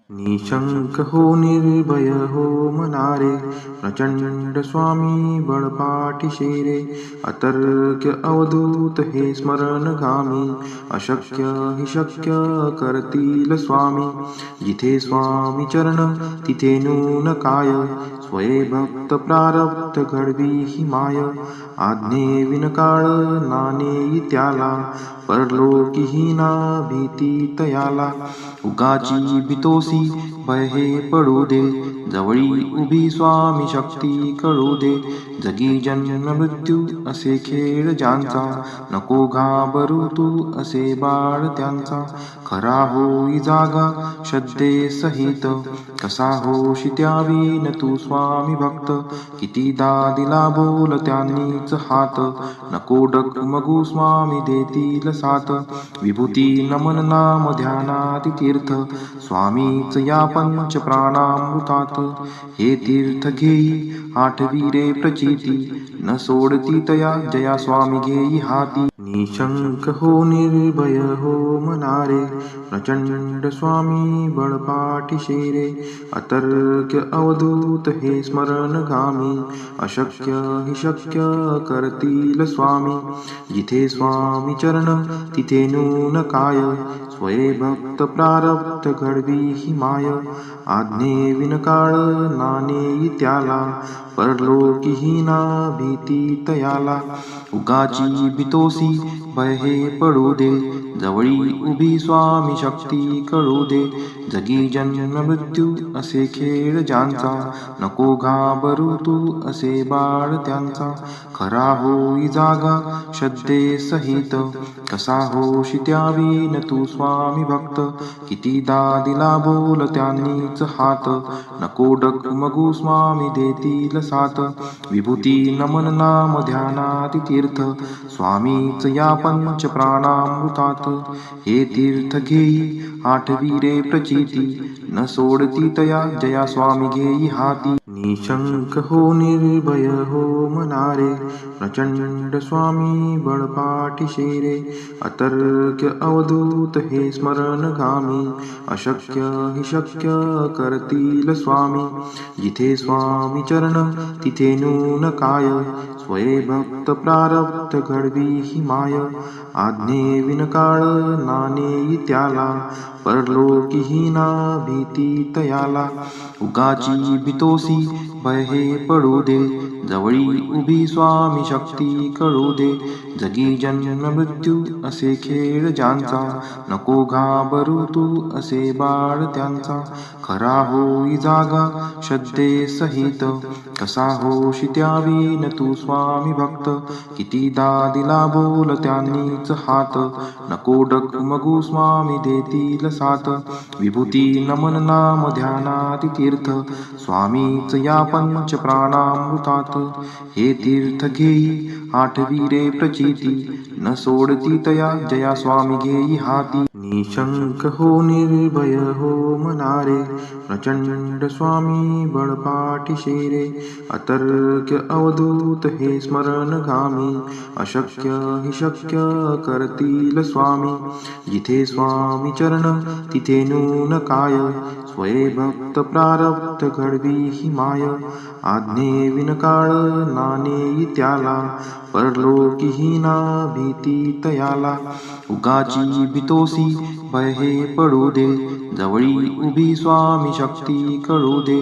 निशंक हो निर्भय हो मनारे, प्रचंड स्वामी बळपाठी शेरे. अतर्क्य अवधूत हे स्मरणगामी, अशक्य हि शक्य करतील स्वामी. जिथे स्वामी चरण तिथे नून काय, स्वये भक्त प्रारब्ध घडवी ही माय. आज्ञे विनकाळ नानेई त्याला, परलोकीहीना भीती तयाला. उगाची भीतोसी भय हे पडू दे, जवळी उभी स्वामी शक्ती कळू दे. जगी जन्म मृत्यू असे खेळ ज्यांचा, नको घाबरू तू असे बाळ त्यांचा. खरा होई जागा श्रद्धे सहित, कसा होशी त्यावीन तू स्वामी भक्त. कितीदा दिला बोल त्यांनीच हात, नको डगमगू स्वामी देतील साथ. विभूती नमन नाम ध्यानाति तीर्थ, स्वामीच या पंच प्राणामृतात. हे तीर्थ घेई आठवी रे प्रचिती, न सोडती तया जया स्वामी घेई हाती. निशंक हो निर्भय हो मनारे, प्रचंड स्वामी बळपाठी शेरे. अतर्क्य अवधूत हे स्मरणगामी, अशक्य हि शक्य करतील स्वामी. जिथे स्वामी चरण तिथे नून काय, स्वये भक्त प्रारब्ध घडवी ही माय. आज्ञे विनकाळ नानेई त्याला, परलोकीहीना भीती तयाला. उगाची भीतोसी भय हे पडू दे, जवळी उभी स्वामी शक्ती कळू दे. जगी जन्म मृत्यू असे खेळ ज्यांचा, नको घाबरू तू असे बाळ त्यांचा. खरा होई जागा श्रद्धे सहित, कसा होशी त्यावीन तू स्वामी भक्त. कितीदा दिला बोल त्यांनीच हात, नको डगमगू स्वामी देतील साथ. विभूती नमन नाम ध्यानाति तीर्थ, स्वामीच या पंच प्राणामृतात. हे तीर्थ घेई आठवी रे प्रचिती, न सोडती तया जया स्वामी घेई हाती. निशंक हो निर्भय हो मनारे, प्रचंड स्वामी बळपाठी शेरे. अतर्क्य अवधूत हे स्मरणगामी, अशक्य हि शक्य करतील स्वामी. जिथे स्वामी चरण तिथे नून काय, स्वये भक्त प्रारब्ध घडवी ही माय. आज्ञे विनकाळ नानेई त्याला, परलोकीहीना भीती तयाला. उगाची भीतोसी भय हे पडू दे, जवळी उभी स्वामी शक्ती कळू दे. जगी जन्म मृत्यू असे खेळ ज्यांचा, नको घाबरू तू असे बाळ त्यांचा. खरा होई जागा श्रद्धे सहित, कसा होशी त्यावीन तू स्वामी भक्त. कितीदा दिला बोल त्यांनीच हात, नको डगमगू स्वामी देतील साथ. विभूती नमन नाम ध्यानाति तीर्थ, स्वामीच या पंच प्राणामृतात. हे तीर्थ घेई आठवी रे प्रचिती, न सोडती तया जया स्वामी घेई हाती. निशंक हो निर्भय हो मनारे, प्रचंड स्वामी बळपाठी शेरे. अतर्क्य अवधूत हे स्मरणगामी, अशक्य हि शक्य करतील स्वामी. जिथे स्वामी चरण तिथे नून काय, स्वये भक्त प्रारब्ध घडवी ही माय. आज्ञे विनकाळ नानेई त्याला, परलोकीहीना भीती तयाला. उगाची भीतोसी भय हे पडू दे, जवळी उभी स्वामी शक्ती कळू दे.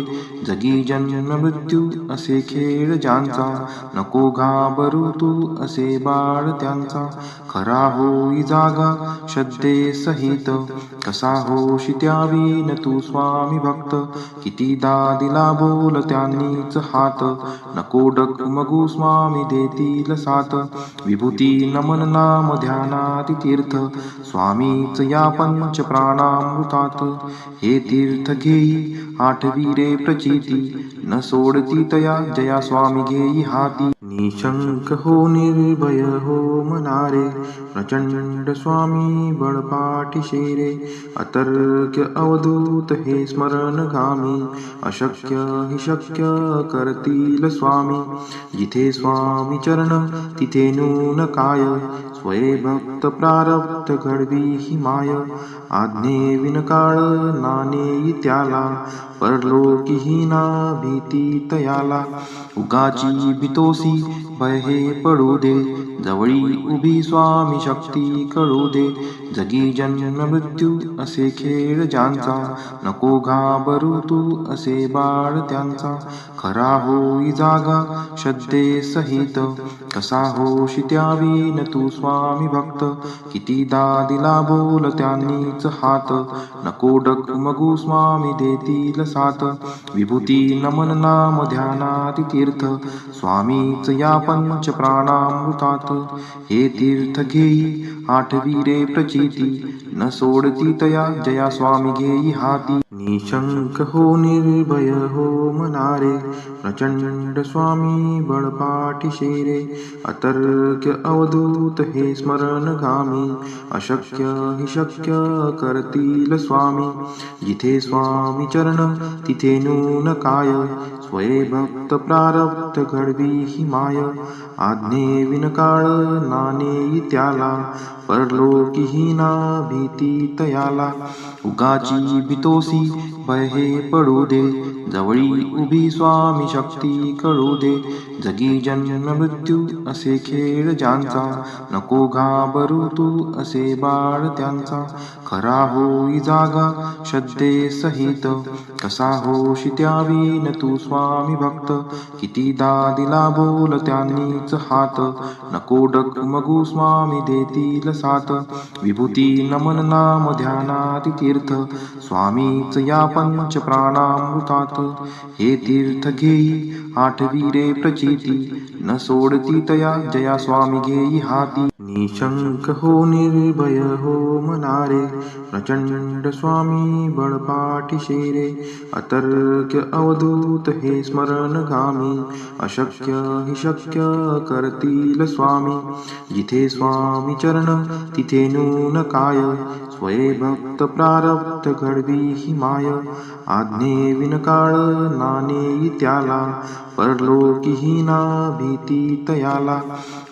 जगी जन्म मृत्यू असे खेळ ज्यांचा, नको घाबरू तू असे बाळ त्यांचा. खरा होई जागा श्रद्धे सहित, कसा होशी त्यावीन तू स्वामी भक्त. कितीदा दिला बोल त्यांनीच हात, नको डगमगू स्वामी देतील साथ. विभूती नमन नाम ध्यानाति तीर्थ, स्वामीच या पंच प्राणामृतात. हे तीर्थ घेई आठवी रे प्रचिती, न सोडती तया जया स्वामी घेई हाती. निशंक हो निर्भय हो मनारे, प्रचंड स्वामी बळपाठी शेरे. अतर्क्य अवधूत हे स्मरणगामी, अशक्य हि शक्य करतील स्वामी. जिथे स्वामी चरण तिथे नून काय, स्वये भक्त प्रारब्ध घडवी ही माय. आज्ञे विनकाळ नानेई त्याला, परलोकीहीना भीती तयाला. उगाची भीतोसी भय हे पडू दे, जवळी उभी स्वामी शक्ती कळू दे. जगी जन्म मृत्यू असे खेळ ज्यांचा, नको घाबरू तू असे बाळ त्यांचा. खरा होई जागा श्रद्धे सहित, कसा होशी त्यावीन तू स्वामी भक्त. कितीदा दिला बोल त्यांनीच हात, नको डगमगू स्वामी देतील साथ. विभूती नमन नाम ध्यानाति तीर्थ, स्वामीच या पंच प्राणामृतात. हे तीर्थ घेई आठवी रे प्रचिती, न सोडती तया जया स्वामी घेई हाती. निशंक हो निर्भय हो मनारे, प्रचंड स्वामी बळपाठीशे रे. अतर्क्य अवधूत हे स्मरणगामी, अशक्य हि शक्य करतील स्वामी. जिथे स्वामी चरण तिथे नून काय, स्वये भक्त प्रारब्ध घडवी ही माय. आज्ञे विनकाळ नानेई त्याला, परलोकीहीना भीती तयाला. उगाची भीतोसी भय हे पडू दे, जवळी उभी स्वामी शक्ती कळू दे. जगी जन्म मृत्यू असे खेळ ज्यांचा, नको घाबरू तू असे बाळ त्यांचा. खरा होई जागा श्रद्धे सहित, कसा होशी त्यावीन तू स्वामी भक्त. कितीदा दिला बोल त्यांनीच हात, नको डगमगू स्वामी देतील साथ. विभूती नमन नाम ध्यानाति तीर्थ, स्वामीच या पंच प्राणामृतात. हे तीर्थ घेई आठवी रे प्रचिती, न सोडती तया जया स्वामी घेई हाती. निशंक हो निर्भय हो मनारे, प्रचंड स्वामी बळपाठीशे रे. अतर्क्य अवधूत हे स्मरणगामी, अशक्य हि शक्य करतील स्वामी. जिथे स्वामी चरण तिथे नून काय, स्वये भक्त प्रारब्ध घडवी ही माय. आज्ञे विनकाळ नानेई त्याला, परलोकीहीना भीती तयाला.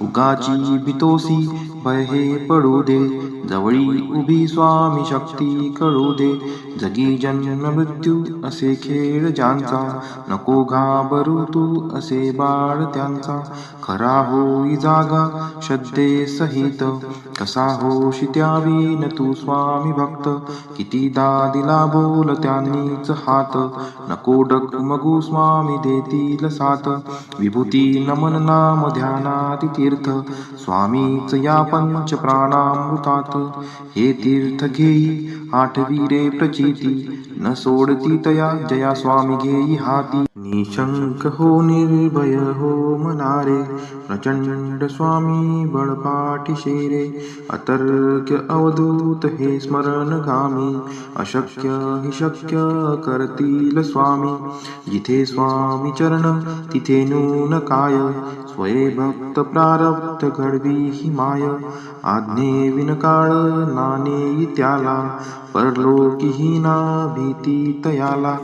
उगाची भीतोसी भय हे पडू दे, जवळी उभी स्वामी शक्ती कळू दे. जगी जन्म मृत्यू असे खेळ ज्यांचा, नको घाबरू तू असे बाळ त्यांचा. खरा होई जागा श्रद्धे सहित, कसा होशी त्यावीन तू स्वामी भक्त. कितीदा दिला बोल त्यांनीच हात, नको डगमगू स्वामी देतील साथ. विभूती नमन नाम ध्यानाति तीर्थ, स्वामीच या पंच प्राणामृतात. हे तीर्थ घेई आठवी रे प्रचिती, न सोडती तया जया स्वामी घेई हाती. निशंक हो निर्भय हो मनारे, प्रचंड स्वामी बळपाठीशे रे. अतर्क्य अवधूत हे स्मरणगामी, अशक्य हि शक्य करतील स्वामी. जिथे स्वामी चरण तिथे नून काय, स्वये भक्त प्रारब्ध घडवी ही माय. आज्ञे विनकाळ नानेई त्याला, परलोकीहीना भीती तयाला.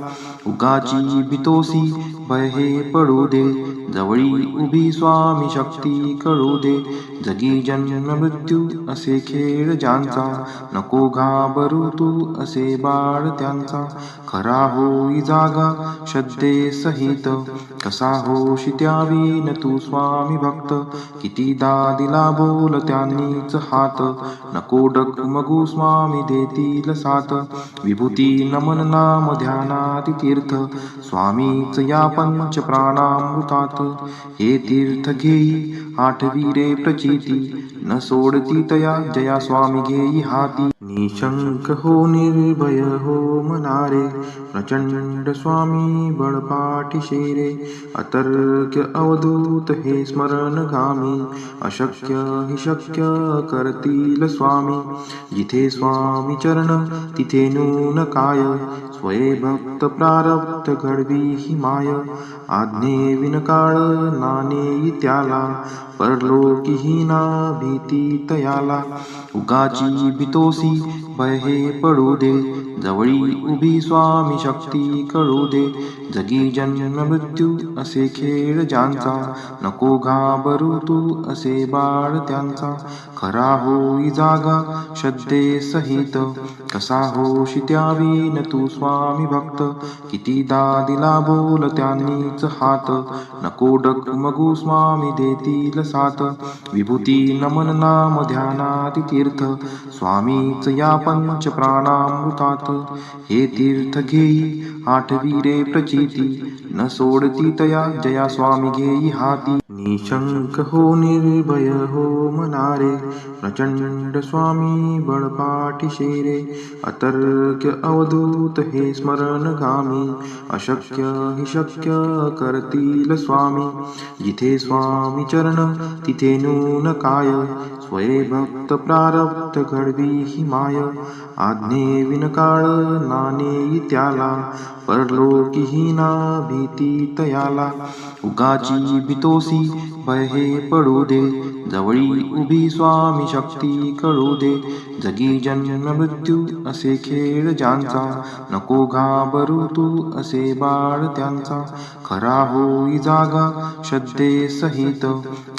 उगाची भीतोसी भय हे पडू दे, जवळी उभी स्वामी शक्ती कळू दे. जगी जन्म मृत्यू असे खेळ ज्यांचा, नको घाबरू तू असे बाळ त्यांचा. खरा होई जागा श्रद्धे सहित, कसा होशी त्यावीन तू स्वामी भक्त. कितीदा दिला बोल त्यांनीच हात, नको डगमगू स्वामी देतील साथ. विभूती नमन नाम ध्यानाति तीर्थ, स्वामीच या पंच प्राणामृतात. हे तीर्थ घेई आठवी रे प्रचिती, न सोडती तया जया स्वामी घेई हाती. निशंक हो निर्भय हो मनारे, प्रचंड स्वामी बळपाठीशे रे. अतर्क्य अवधूत हे स्मरणगामी, अशक्य हि शक्य करतील स्वामी. जिथे स्वामी चरण तिथे नून काय, स्वये भक्त प्रारब्ध घडवी ही माय. आज्ञे विनकाळ नानेई त्याला, परलोकीहीना भीती तयाला. उगाची भीतोसी भय हे पडू दे, जवळी उभी स्वामी शक्ती कळू दे. जगी जन्म मृत्यू असे खेळ ज्यांचा, नको घाबरू तू असे बाळ त्यांचा. खरा होई जागा श्रद्धे सहित, कसा होशी त्यावीन तू स्वामी भक्त. कितीदा दिला बोल त्यांनीच हात, नको डगमगू स्वामी देतील साथ. विभूती नमन नाम ध्यानाती तीर्थ, स्वामीच या पंच प्राणामृतात. हे तीर्थ घेई आठवी रे प्रचिती, न सोडती तया जया स्वामी घेई हाती. निशंक हो निर्भय हो मनारे, प्रचंड स्वामी बळपाठीशे रे. अतर्क्य अवधूत हे स्मरणगामी, अशक्य हि शक्य करतील स्वामी. जिथे स्वामी चरण तिथे नून काय, स्वये भक्त प्रारब्ध घडवी ही माय. आज्ञे विनकाळ नानेई त्याला, परलोकी हीना भीती तयाला. उगाची भीतोसी भय हे पडू दे, जवळी उभी स्वामी शक्ती कळू दे. जगी जन्म मृत्यू असे खेळ ज्यांचा, नको घाबरू तू असे बाळ त्यांचा. खरा होई जागा श्रद्धे सहित,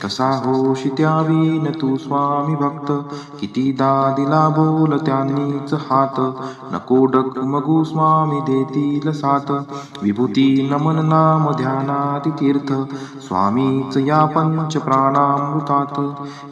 कसा होशी त्यावीन तू स्वामी भक्त. कितीदा दिला बोल त्यांनीच हात, नको डगमगू स्वामी देतील साथ. विभूती नमन नाम ध्यानाती तीर्थ, स्वामीच या पंच प्राणामृतात.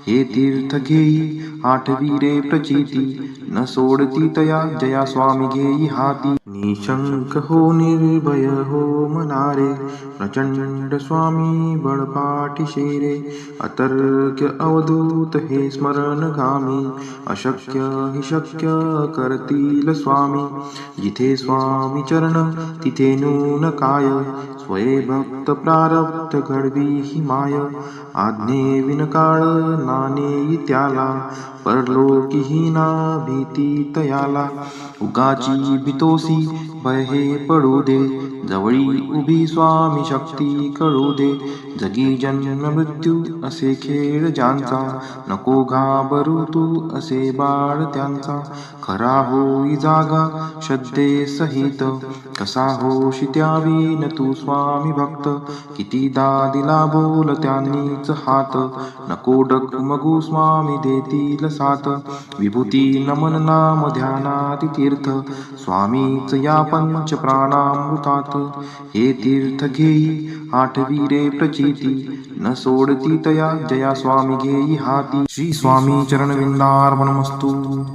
हे तीर्थ घेई आठवी रे प्रचिती, न सोडती तया जया स्वामी घेई हाती. निशंक हो निर्भय हो मनारे, प्रचंड स्वामी बळपाठीशे रे. अतर्क्य अवधूत हे स्मरणगामी, अशक्य हि शक्य करतील स्वामी. जिथे स्वामी चरण तिथे नून काय, स्वये भक्त प्रारब्ध घडवी ही माय. आज्ञे विनकाळ नानेई त्याला, परलोकी हीना भीती तयाला. उगाची भीतोसी भय हे पडू दे, जवळी उभी स्वामी शक्ती कळू दे. जगी जन्म मृत्यू असे खेळ ज्यांचा, नको घाबरू तू असे बाळ त्यांचा. खरा होई जागा श्रद्धे सहित, कसा होशी त्यावीन तू स्वामी भक्त. कितीदा दिला बोल त्यांनीच हात, नको डगमगू स्वामी देतील साथ. विभूती नमन नाम ध्यानाती तीर्थ, स्वामीच या पंच प्राणामृतात. हे तीर्थ घेई आठवी रे प्रचिती, न सोडती तया जया स्वामी घेई हाती. श्री स्वामी चरणविंदार्पणमस्तु.